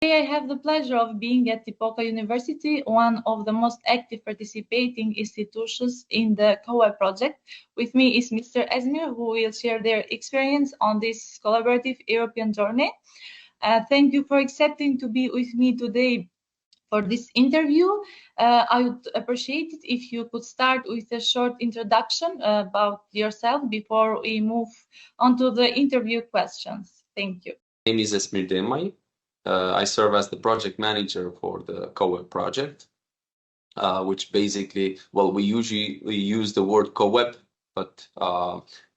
Today I have the pleasure of being at Epoka University, one of the most active participating institutions in the Coweb project. With me is Mr. Esmir, who will share their experience on this collaborative European journey. Thank you for accepting to be with me today for this interview. I would appreciate it if you could start with a short introduction about yourself before we move on to the interview questions. Thank you. My name is Esmir Demay. I serve as the project manager for the Coweb project, which basically, well, we usually use the word Coweb, but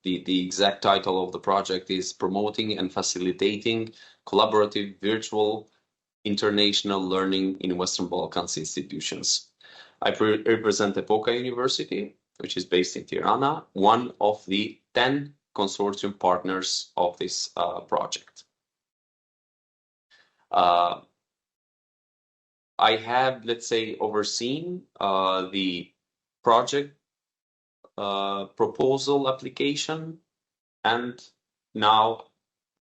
the exact title of the project is Promoting and Facilitating Collaborative Virtual International Learning in Western Balkans Institutions. I represent Epoka University, which is based in Tirana, one of the 10 consortium partners of this project. I have, let's say, overseen the project proposal application and now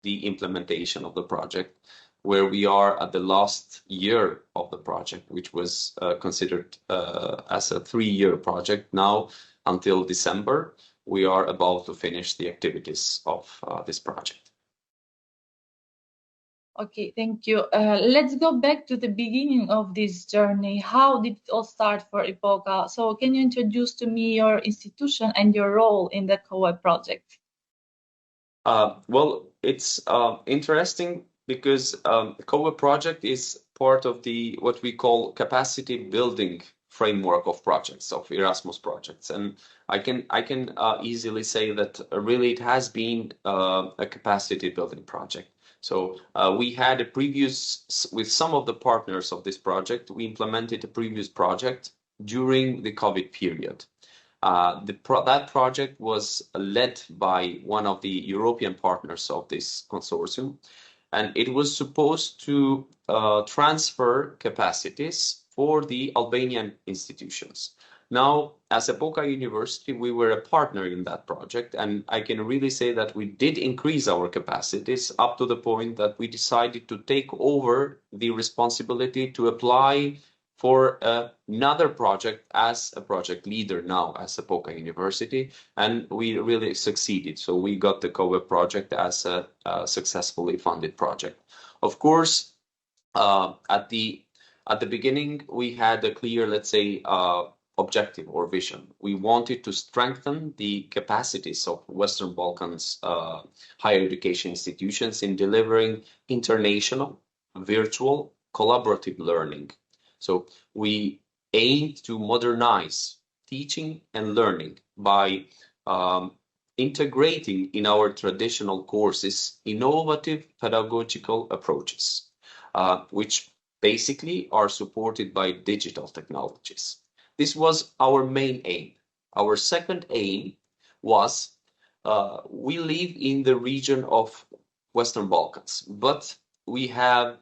the implementation of the project, where we are at the last year of the project, which was considered as a 3-year project. Now, until December, we are about to finish the activities of this project. Okay, thank you. Let's go back to the beginning of this journey. How did it all start for Epoka? So can you introduce to me your institution and your role in the Coweb project? Well, it's interesting because the Coweb project is part of the what we call capacity building framework of projects, of Erasmus projects, and I can easily say that really it has been a capacity building project. So we had a previous, with some of the partners of this project, we implemented a previous project during the COVID period. That project was led by one of the European partners of this consortium, and it was supposed to transfer capacities for the Albanian institutions. Now, as Epoka University, we were a partner in that project, and I can really say that we did increase our capacities up to the point that we decided to take over the responsibility to apply for another project as a project leader now as Epoka University, and we really succeeded. So we got the Coweb project as a successfully funded project. Of course, at the beginning, we had a clear, let's say, objective or vision. We wanted to strengthen the capacities of Western Balkans higher education institutions in delivering international, virtual, collaborative learning. So we aimed to modernize teaching and learning by integrating in our traditional courses innovative pedagogical approaches, which basically are supported by digital technologies. This was our main aim. Our second aim was we live in the region of Western Balkans, but we have,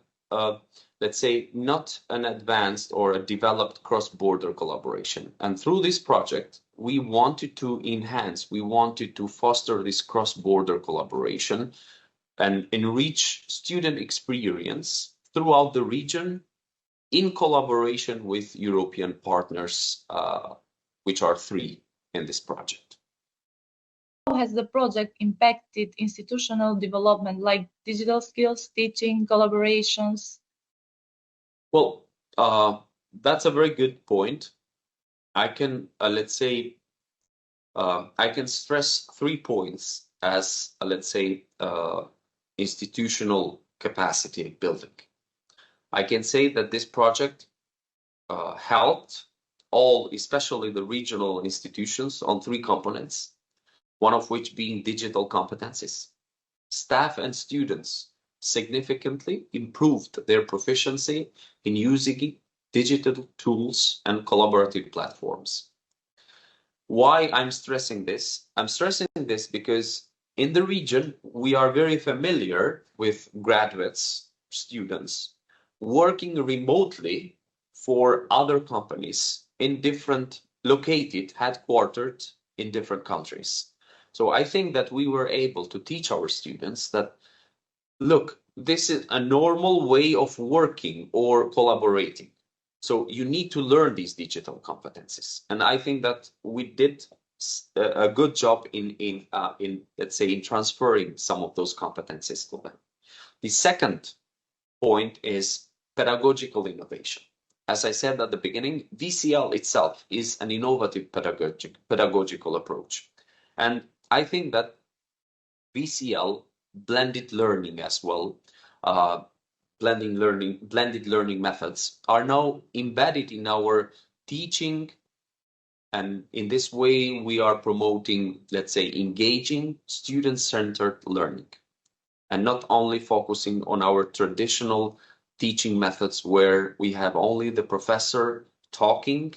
let's say, not an advanced or a developed cross-border collaboration. And through this project, we wanted to enhance, we wanted to foster this cross-border collaboration and enrich student experience throughout the region in collaboration with European partners, which are 3 in this project. How has the project impacted institutional development, like digital skills, teaching, collaborations? Well, that's a very good point. I can, let's say, I can stress 3 points as, let's say, institutional capacity building. I can say that this project helped all, especially the regional institutions, on 3 components, one of which being digital competencies. Staff and students significantly improved their proficiency in using digital tools and collaborative platforms. Why I'm stressing this? I'm stressing this because in the region, we are very familiar with graduates, students, working remotely for other companies in different, located, headquartered in different countries. So I think that we were able to teach our students that, look, this is a normal way of working or collaborating. So you need to learn these digital competencies. And I think that we did a good job in let's say, in transferring some of those competencies to them. The second point is pedagogical innovation. As I said at the beginning, VCL itself is an innovative pedagogical approach. And I think that VCL, blended learning as well, blended learning methods are now embedded in our teaching. And in this way, we are promoting, let's say, engaging student-centered learning, and not only focusing on our traditional teaching methods where we have only the professor talking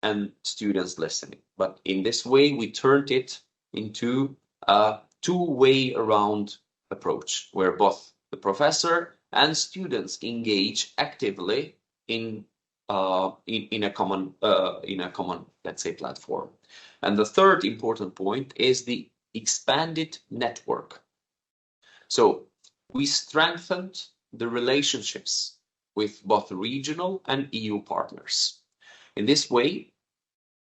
and students listening. But in this way, we turned it into a two-way around approach where both the professor and students engage actively in a common let's say platform. And the third important point is the expanded network. So we strengthened the relationships with both regional and EU partners. In this way,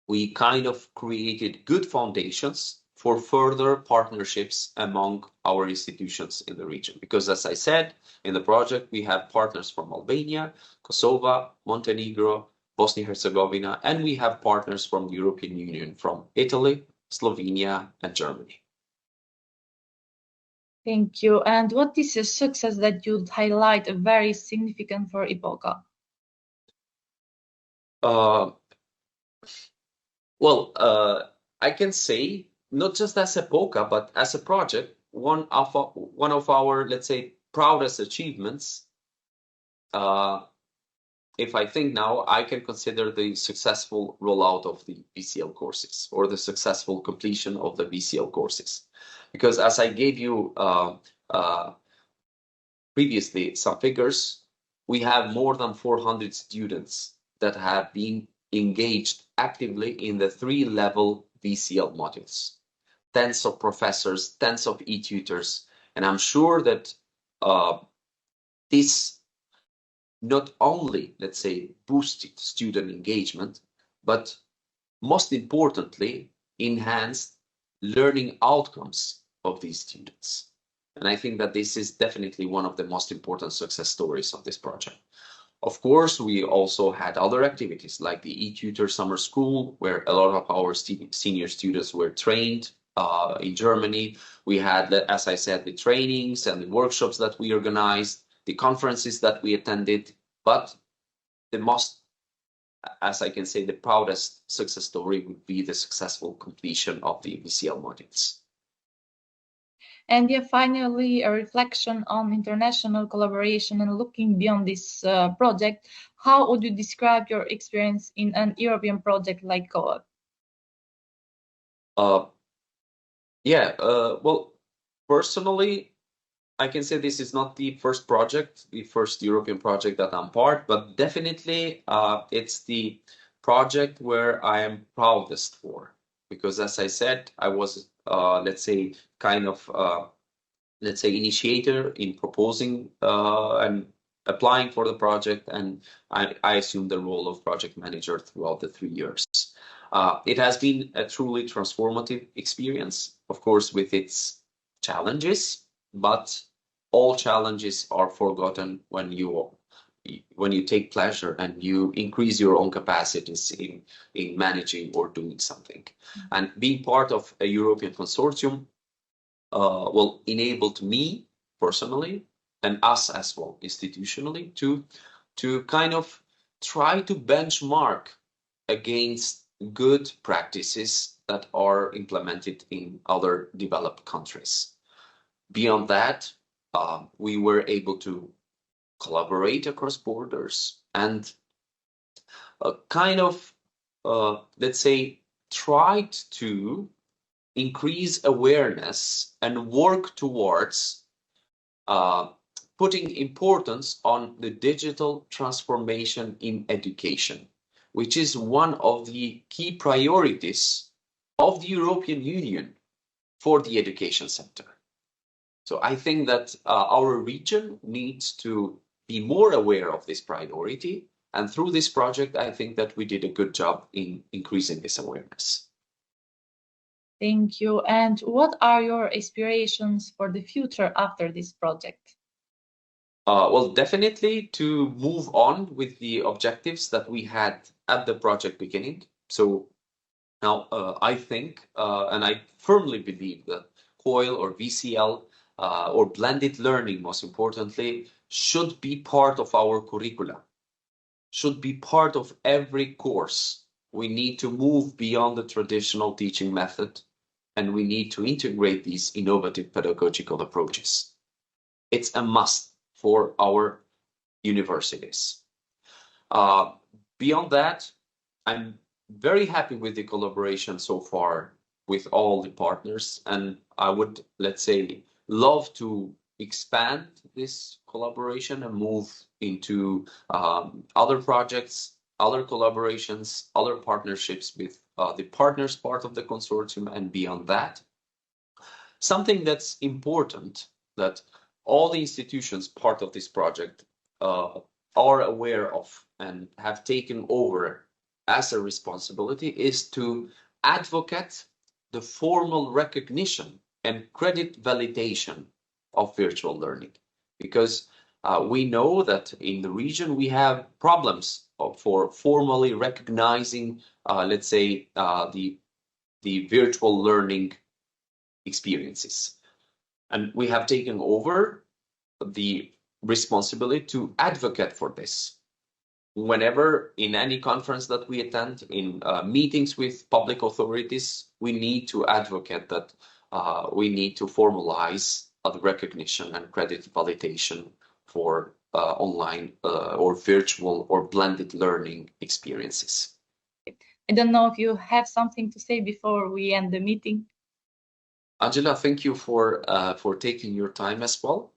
we kind of created good foundations for further partnerships among our institutions in the region. Because as I said, in the project, we have partners from Albania, Kosovo, Montenegro, Bosnia-Herzegovina, and we have partners from the European Union, from Italy, Slovenia, and Germany. Thank you. And what is a success that you'd highlight very significant for Epoka? I can say not just as Epoka, but as a project, one of our, let's say, proudest achievements. If I think now, I can consider the successful rollout of the VCL courses, or the successful completion of the VCL courses. Because as I gave you previously some figures, we have more than 400 students that have been engaged actively in the 3-level VCL modules. Tens of professors, tens of e-tutors, and I'm sure that this not only, let's say, boosted student engagement, but most importantly, enhanced learning outcomes of these students. And I think that this is definitely one of the most important success stories of this project. Of course, we also had other activities like the e-tutor summer school, where a lot of our senior students were trained in Germany. We had, as I said, the trainings and the workshops that we organized, the conferences that we attended, but the most, as I can say, the proudest success story would be the successful completion of the VCL modules. And yeah, finally, a reflection on international collaboration and looking beyond this project. How would you describe your experience in an European project like Coweb? Well, personally, I can say this is not the first project, the first European project that I'm part, but definitely it's the project where I am proudest for. Because as I said, I was, let's say, kind of, let's say, initiator in proposing and applying for the project, and I assumed the role of project manager throughout the 3 years. It has been a truly transformative experience, of course, with its challenges, but all challenges are forgotten when you take pleasure and you increase your own capacities in managing or doing something. And being part of a European consortium enabled me personally, and us as well institutionally, to kind of try to benchmark against good practices that are implemented in other developed countries. Beyond that, we were able to collaborate across borders and kind of, let's say, tried to increase awareness and work towards putting importance on the digital transformation in education, which is one of the key priorities of the European Union for the education sector. So I think that our region needs to be more aware of this priority. And through this project, I think that we did a good job in increasing this awareness. Thank you. And what are your aspirations for the future after this project? Well, definitely to move on with the objectives that we had at the project beginning. So now I think and I firmly believe that COIL or VCL or blended learning, most importantly, should be part of our curricula, should be part of every course. We need to move beyond the traditional teaching method, and we need to integrate these innovative pedagogical approaches. It's a must for our universities. Beyond that, I'm very happy with the collaboration so far with all the partners, and I would, let's say, love to expand this collaboration and move into other projects, other collaborations, other partnerships with the partners part of the consortium and beyond that. Something that's important that all the institutions part of this project are aware of and have taken over as a responsibility is to advocate the formal recognition and credit validation of virtual learning. Because we know that in the region we have problems for formally recognizing, let's say, the virtual learning experiences. And we have taken over the responsibility to advocate for this. Whenever in any conference that we attend, in meetings with public authorities, we need to advocate that we need to formalize the recognition and credit validation for online or virtual or blended learning experiences. I don't know if you have something to say before we end the meeting. Angela, thank you for taking your time as well.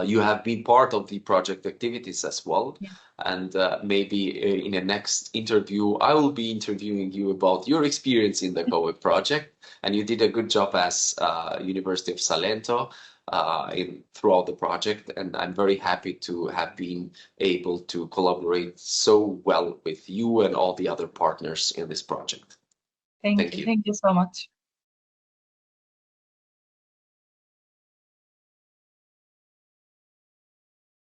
You have been part of the project activities as well. Yeah. And maybe in the next interview, I will be interviewing you about your experience in the Coweb project. And you did a good job as University of Salento throughout the project. And I'm very happy to have been able to collaborate so well with you and all the other partners in this project. Thank you. Thank you so much.